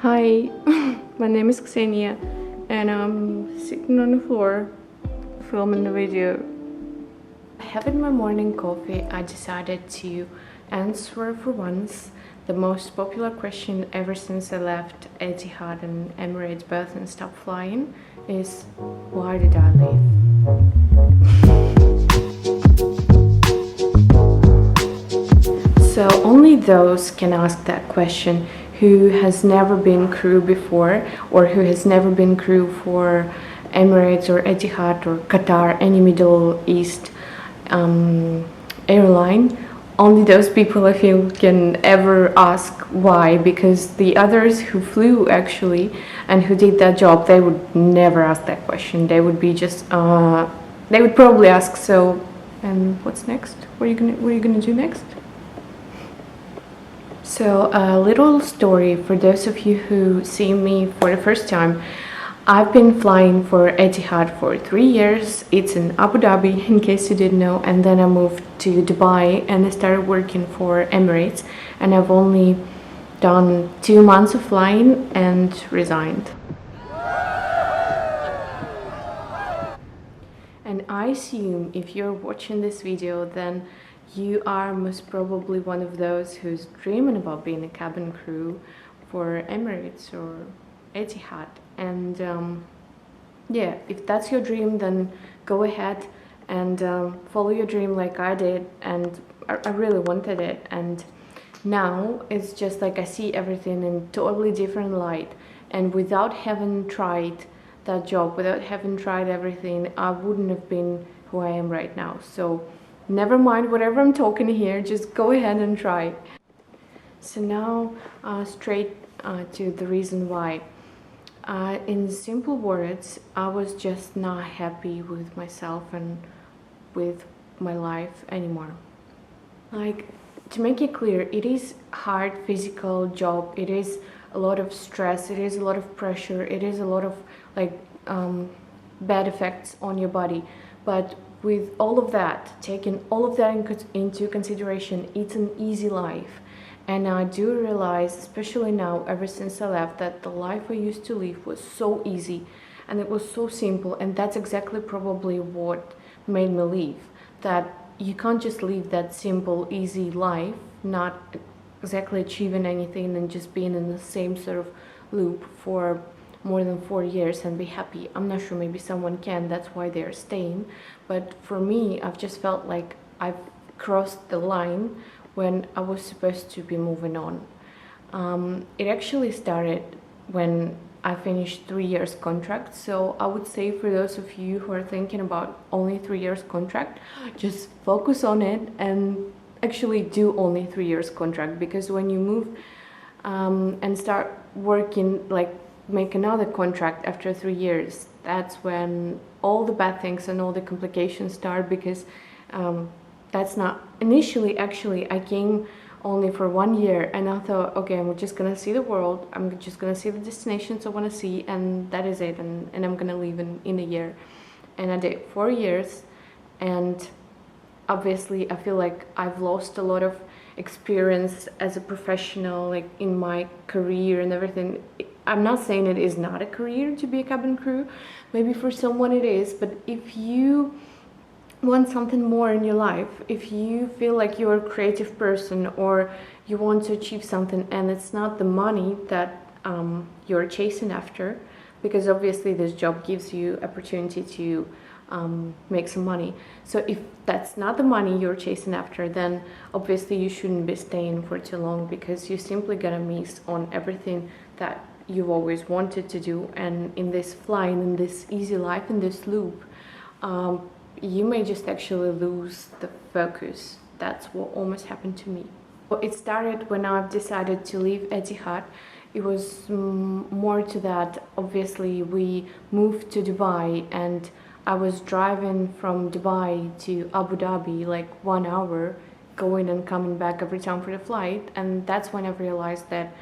Hi, my name is Ksenia and I'm sitting on the floor filming a video. Having my morning coffee, I decided to answer for once the most popular question ever since I left Etihad and Emirates both and stopped flying is, why did I leave? So only those can ask that question who has never been crew before, or who has never been crew for Emirates or Etihad or Qatar, any Middle East airline. Only those people I feel can ever ask why, because the others who flew actually and who did that job, they would never ask that question. They would be just they would probably ask, so and what's next? What are you gonna do next? So a little story for those of you who see me for the first time. I've been flying for Etihad for 3 years. It's in Abu Dhabi, in case you didn't know, and then I moved to Dubai and I started working for Emirates, and I've only done 2 months of flying and resigned. And I assume if you're watching this video, then you are most probably one of those who's dreaming about being a cabin crew for Emirates or Etihad. And yeah, if that's your dream, then go ahead and follow your dream like I did, and I really wanted it. And now it's just like I see everything in totally different light, and without having tried that job, without having tried everything, I wouldn't have been who I am right now. So never mind whatever I'm talking here, just go ahead and try. So now straight to the reason why. In simple words, I was just not happy with myself and with my life anymore. Like, to make it clear, it is hard physical job, it is a lot of stress, it is a lot of pressure, it is a lot of like bad effects on your body. But with all of that, taking all of that into consideration, it's an easy life. And I do realize, especially now, ever since I left, that the life I used to live was so easy and it was so simple, and that's exactly probably what made me leave. That you can't just live that simple, easy life, not exactly achieving anything and just being in the same sort of loop for more than 4 years and be happy. I'm not sure, maybe someone can, that's why they're staying. But for me, I've just felt like I've crossed the line when I was supposed to be moving on. It actually started when I finished 3 years contract. So I would say for those of you who are thinking about only 3 years contract, just focus on it and actually do only 3 years contract, because when you move and start working, like make another contract after 3 years, that's when all the bad things and all the complications start, because that's not initially. Actually, I came only for 1 year and I thought, okay, I'm just gonna see the world, I'm just gonna see the destinations I want to see, and that is it, and I'm gonna leave in a year. And I did 4 years, and obviously I feel like I've lost a lot of experience as a professional, like in my career and everything. I'm not saying it is not a career to be a cabin crew, maybe for someone it is, but if you want something more in your life, if you feel like you're a creative person or you want to achieve something and it's not the money that you're chasing after, because obviously this job gives you opportunity to make some money. So if that's not the money you're chasing after, then obviously you shouldn't be staying for too long, because you're simply gonna miss on everything that you've always wanted to do. And in this flying, in this easy life, in this loop, you may just actually lose the focus. That's what almost happened to me. It started when I've decided to leave Etihad. It was more to that. Obviously, we moved to Dubai, and I was driving from Dubai to Abu Dhabi like 1 hour, going and coming back every time for the flight. And that's when I realized that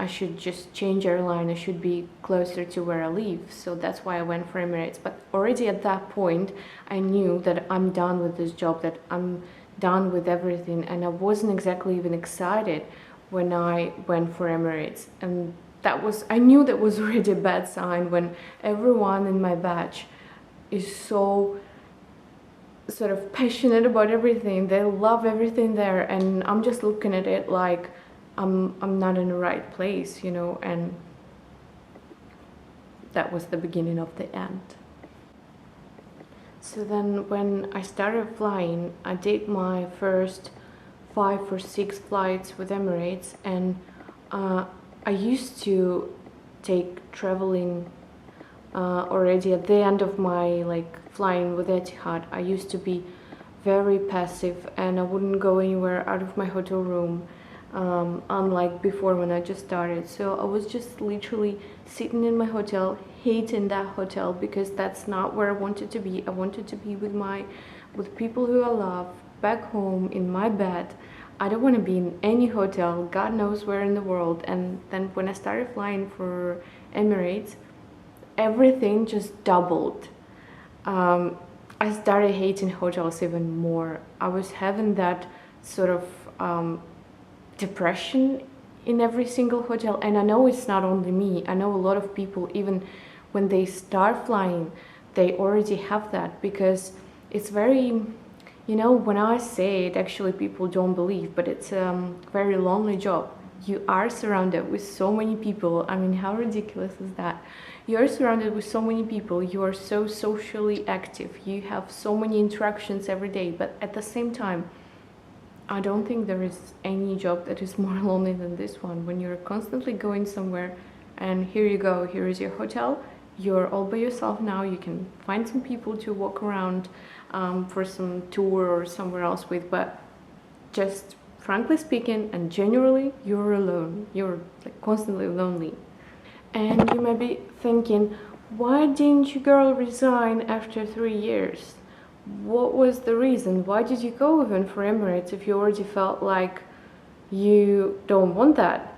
I should just change airline, I should be closer to where I live. So that's why I went for Emirates. But already at that point, I knew that I'm done with this job, that I'm done with everything. And I wasn't exactly even excited when I went for Emirates. And I knew that was already a bad sign when everyone in my batch is so sort of passionate about everything. They love everything there, and I'm just looking at it like I'm not in the right place, you know, and that was the beginning of the end. So then when I started flying, I did my first 5 or 6 flights with Emirates, and I used to take traveling already at the end of my flying with Etihad. I used to be very passive, and I wouldn't go anywhere out of my hotel room, unlike before when I just started. So I was just literally sitting in my hotel, hating that hotel, because that's not where I wanted to be. I wanted to be with people who I love, back home in my bed. I don't want to be in any hotel, God knows where in the world. And then when I started flying for Emirates, everything just doubled. I started hating hotels even more. I was having that sort of depression in every single hotel, and I know it's not only me. I know a lot of people, even when they start flying, they already have that, because it's very, you know, when I say it, actually people don't believe, but it's a very lonely job. You are surrounded with so many people. I mean, how ridiculous is that? You're surrounded with so many people, you are so socially active, you have so many interactions every day, but at the same time, I don't think there is any job that is more lonely than this one, when you're constantly going somewhere and here you go, here is your hotel, you're all by yourself now, you can find some people to walk around for some tour or somewhere else with, but just frankly speaking and genuinely, you're alone, you're constantly lonely. And you may be thinking, why didn't you girl resign after 3 years? What was the reason? Why did you go even for Emirates if you already felt like you don't want that?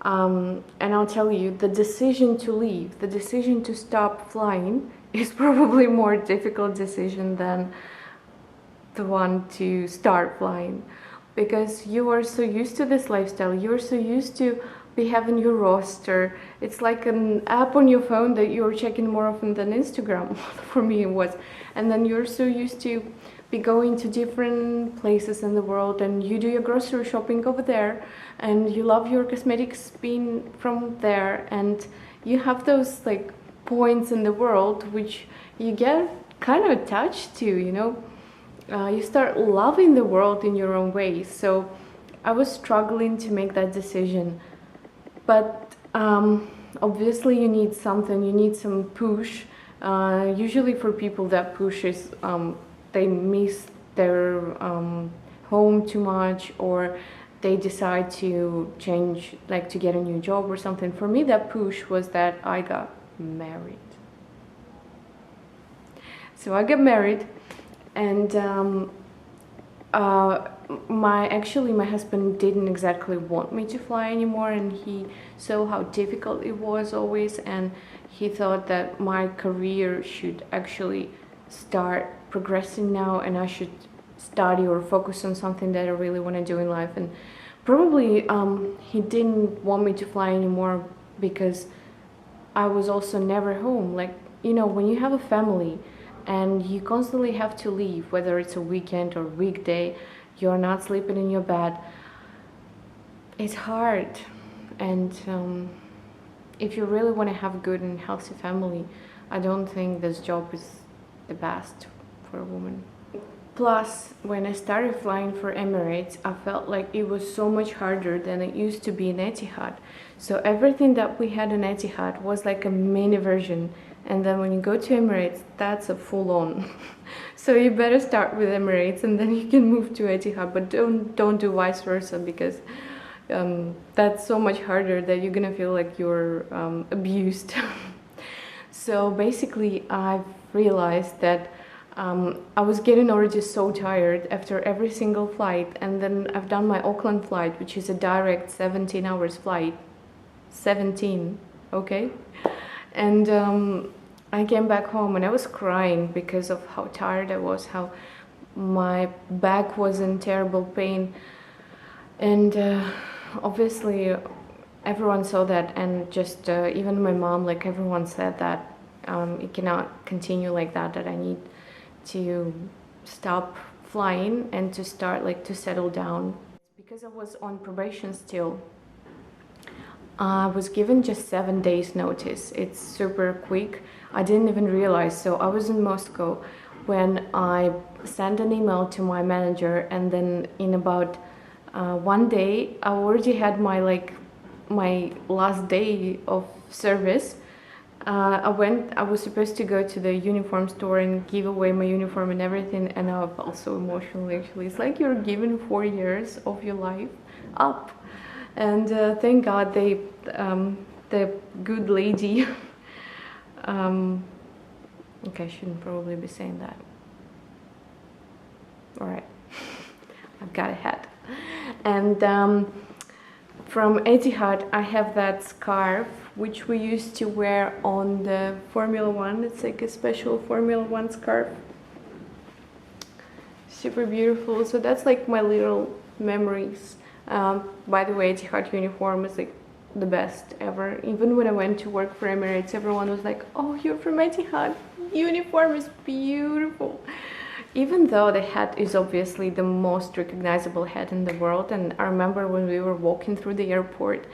And I'll tell you, the decision to leave, the decision to stop flying is probably a more difficult decision than the one to start flying, because you are so used to this lifestyle, you're so used to be having your roster. It's like an app on your phone that you're checking more often than Instagram. For me it was. And then you're so used to be going to different places in the world, and you do your grocery shopping over there, and you love your cosmetics being from there, and you have those points in the world which you get kind of attached to, you know. You start loving the world in your own way. So I was struggling to make that decision. But obviously you need something, you need some push. Usually for people that push is they miss their home too much, or they decide to change, to get a new job or something. For me, that push was that I got married. So I got married, and my husband didn't exactly want me to fly anymore, and he saw how difficult it was always, and he thought that my career should actually start progressing now, and I should study or focus on something that I really want to do in life. And probably he didn't want me to fly anymore because I was also never home. You know, when you have a family and you constantly have to leave, whether it's a weekend or weekday, you're not sleeping in your bed, it's hard. And if you really want to have a good and healthy family, I don't think this job is the best for a woman. Plus, when I started flying for Emirates, I felt like it was so much harder than it used to be in Etihad. So everything that we had in Etihad was like a mini version, and then when you go to Emirates, that's a full-on. So you better start with Emirates and then you can move to Etihad, but don't do vice versa, because that's so much harder that you're gonna feel like you're abused. So basically, I've realized that I was getting already so tired after every single flight, and then I've done my Auckland flight, which is a direct 17 hours flight. 17, okay? And I came back home and I was crying because of how tired I was, how my back was in terrible pain. And obviously everyone saw that, and just even my mom, like everyone said that it cannot continue like that, that I need to stop flying and to start like to settle down. Because I was on probation still, I was given just 7 days notice. It's super quick. I didn't even realize. So I was in Moscow when I sent an email to my manager, and then in about 1 day I already had my last day of service. I was supposed to go to the uniform store and give away my uniform and everything, and I felt so emotional actually. It's like you're given 4 years of your life up. And thank God the good lady, okay, I shouldn't probably be saying that. All right, I've got ahead. And from Etihad, I have that scarf, which we used to wear on the Formula One. It's like a special Formula One scarf. Super beautiful. So that's like my little memories. By the way, Etihad uniform is like the best ever. Even when I went to work for Emirates, everyone was like, "Oh, you're from Etihad. Uniform is beautiful." Even though the hat is obviously the most recognizable hat in the world, and I remember when we were walking through the airport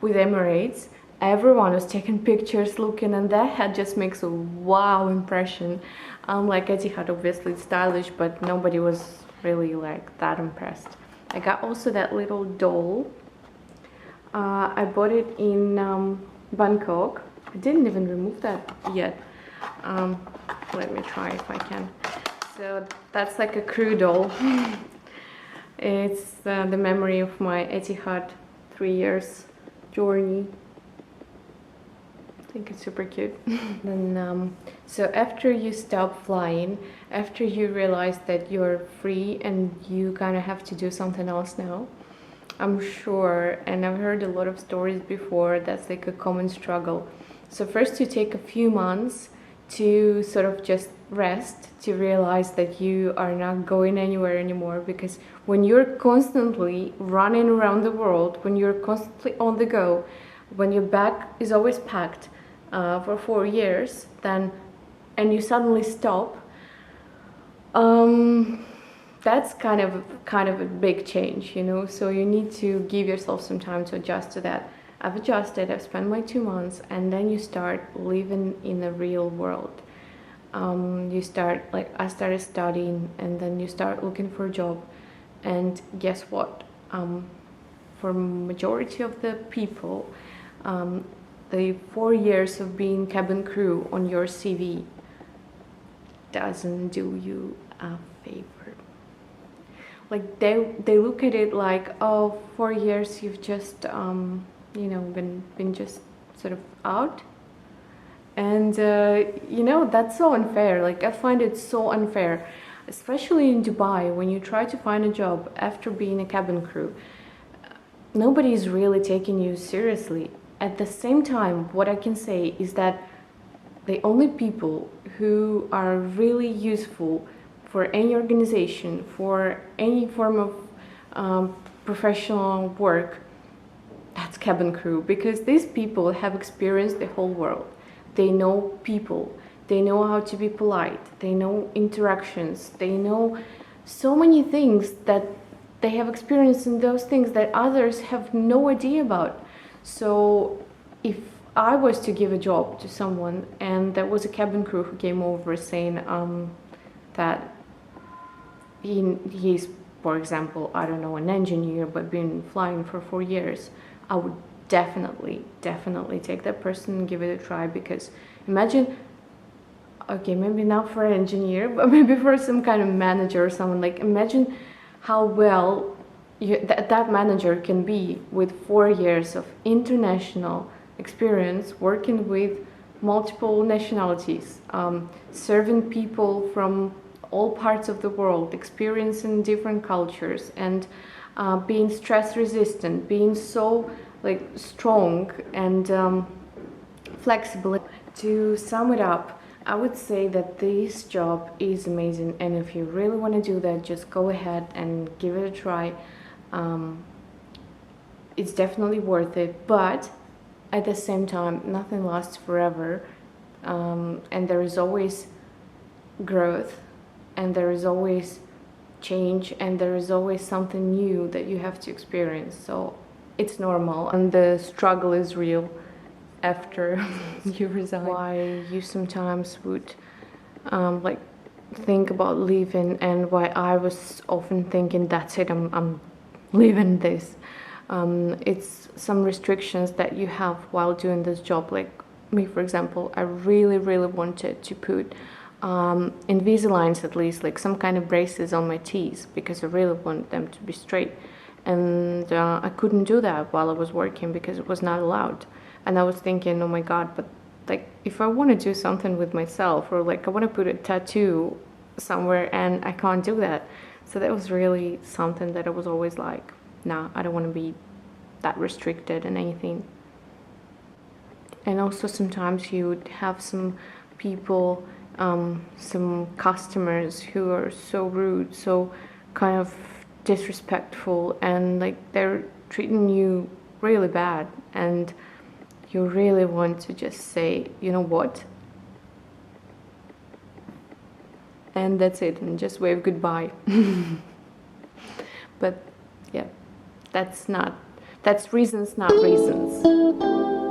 with Emirates, everyone was taking pictures looking, and that hat just makes a wow impression. Like Etihad, obviously it's stylish, but nobody was really like that impressed. I got also that little doll. I bought it in Bangkok. I didn't even remove that yet. Let me try if I can. So that's like a crew doll. It's the memory of my Etihad 3 years journey. I think it's super cute. Then, so after you stop flying, after you realize that you're free and you kind of have to do something else now, I'm sure, and I've heard a lot of stories before, that's like a common struggle. So first you take a few months to sort of just rest, to realize that you are not going anywhere anymore, because when you're constantly running around the world, when you're constantly on the go, when your bag is always packed for 4 years, then and you suddenly stop, that's kind of a big change, you know. So you need to give yourself some time to adjust to that. I've adjusted, I've spent my 2 months, and then you start living in the real world. I started studying, and then you start looking for a job. And guess what? For majority of the people, the 4 years of being cabin crew on your CV doesn't do you a favor. Like they look at it like, oh, 4 years you've just you know, been just sort of out. And you know, that's so unfair. Like, I find it so unfair, especially in Dubai, when you try to find a job after being a cabin crew. Nobody is really taking you seriously. At the same time, what I can say is that the only people who are really useful for any organization, for any form of professional work, that's cabin crew, because these people have experienced the whole world. They know people, they know how to be polite, they know interactions, they know so many things that they have experienced in those things that others have no idea about. So if I was to give a job to someone and there was a cabin crew who came over saying that he's, for example, I don't know, an engineer but been flying for 4 years, I would definitely take that person and give it a try. Because imagine, okay, maybe not for an engineer, but maybe for some kind of manager or someone, like, imagine how well that manager can be with 4 years of international experience, working with multiple nationalities, serving people from all parts of the world, experiencing different cultures, and being stress resistant, being so like strong and flexible. To sum it up, I would say that this job is amazing, and if you really want to do that, just go ahead and give it a try. it's definitely worth it, but at the same time, nothing lasts forever, and there is always growth, and there is always change, and there is always something new that you have to experience. So it's normal, and the struggle is real after you resign. Why you sometimes would like think about leaving, and why I was often thinking, that's it, I'm leaving this. It's some restrictions that you have while doing this job. Like me, for example, I really wanted to put Invisaligns, at least, like some kind of braces on my teeth, because I really want them to be straight. And I couldn't do that while I was working because it was not allowed. And I was thinking, oh my God, but like if I want to do something with myself, or like I want to put a tattoo somewhere and I can't do that. So that was really something that I was always like, nah, I don't want to be that restricted in anything. And also sometimes you would have some people, some customers who are so rude, so kind of disrespectful, and like they're treating you really bad, and you really want to just say, you know what, and that's it, and just wave goodbye. But yeah, that's reasons, not reasons.